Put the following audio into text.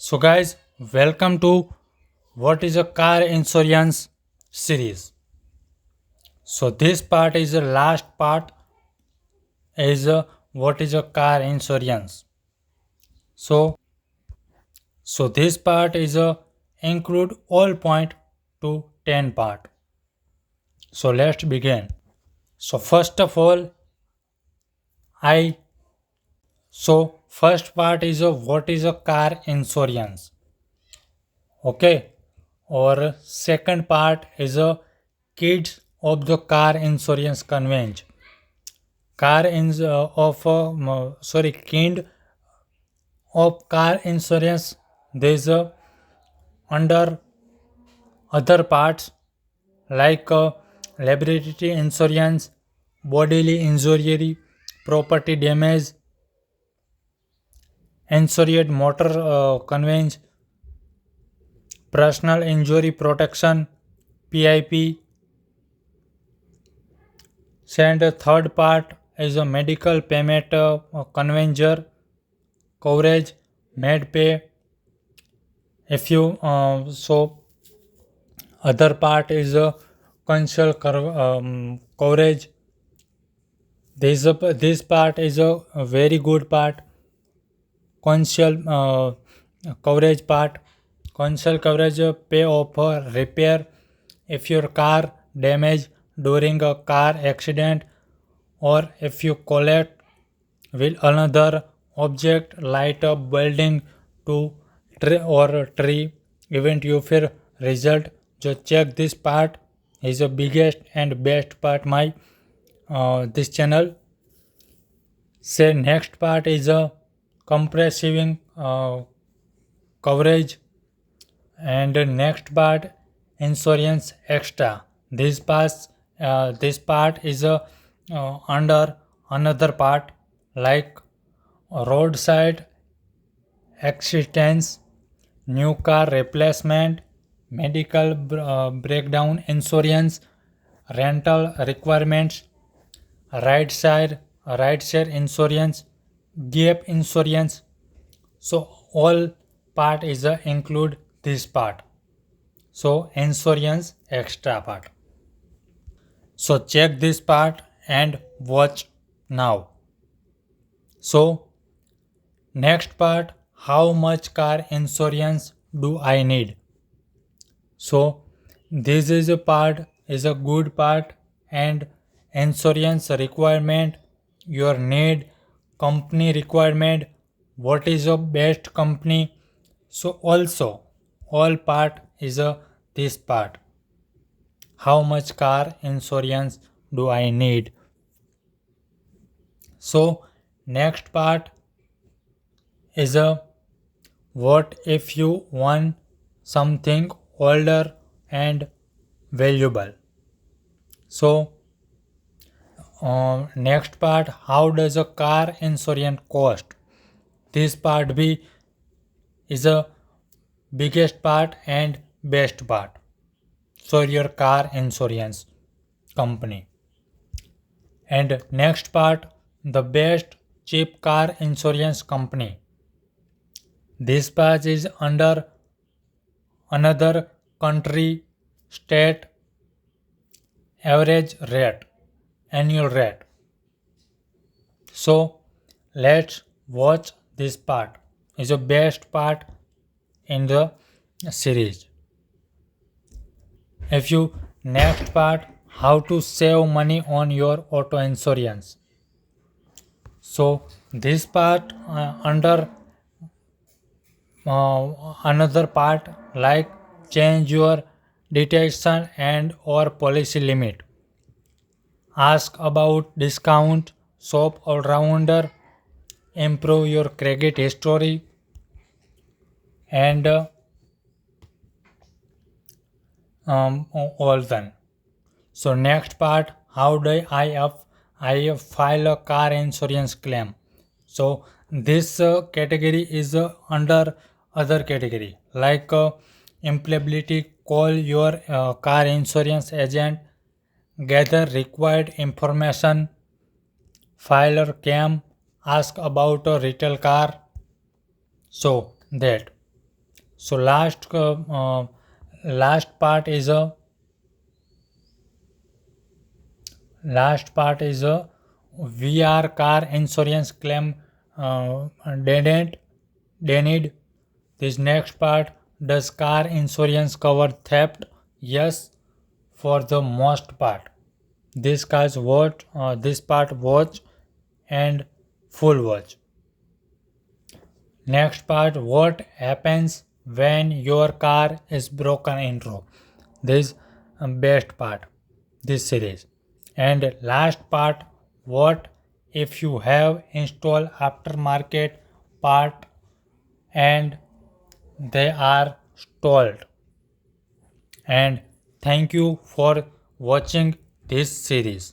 So, guys, welcome to What is a Car Insurance series. So, this part is the last part is what is a car insurance. So, this part is include all point to 10 part. So, let's begin. So, first of all, I first part is what is a car insurance. Okay, or second part is a kids of the car insurance convent car ins of sorry kind of car insurance. There's under other parts like liability insurance, bodily injury, property damage, insured motor conveyance, personal injury protection, PIP. And the third part is a medical payment conveyor coverage, med pay. If you other part is a coverage. This part is a very good part. Console coverage part. Console coverage pay off repair if your car damage during a car accident or if you collect will another object light up building to tree event you fear result. Just check this part is the biggest and best part my this channel. Say next part is a comprehensive coverage, and next part insurance extra. This part is under another part like roadside accidents, new car replacement, medical breakdown insurance, rental requirements, right side right share insurance, gap insurance. So all part is include this part. So insurance extra part. So check this part and watch now. So next part, how much car insurance do I need? So this is a part is a good part, and insurance requirement, your need, company requirement, what is your best company. So also all part is a this part. How much car insurance do I need? So next part is a what if you want something older and valuable. So next part, how does a car insurance cost? This part B is a biggest part and best part. So your car insurance company. And next part, the best cheap car insurance company. This part is under another country, state, average rate, annual rate. So let's watch this part. Is the best part in the series. If you next part, how to save money on your auto insurance. So this part under another part like change your detection and or policy limit, ask about discount, shop all rounder, improve your credit history, and all done. So next part, how do I file a car insurance claim? So this category is under other category like employability. Call your car insurance agent, gather required information, file a claim, ask about a retail car. So that. So last part is a last part is a VR car insurance claim denied. Denied. This next part, does car insurance cover theft? Yes, for the most part. This part watch and full watch. Next part, what happens when your car is broken into. This best part, this series. And last part, what if you have installed aftermarket part and they are stalled. And thank you for watching this series.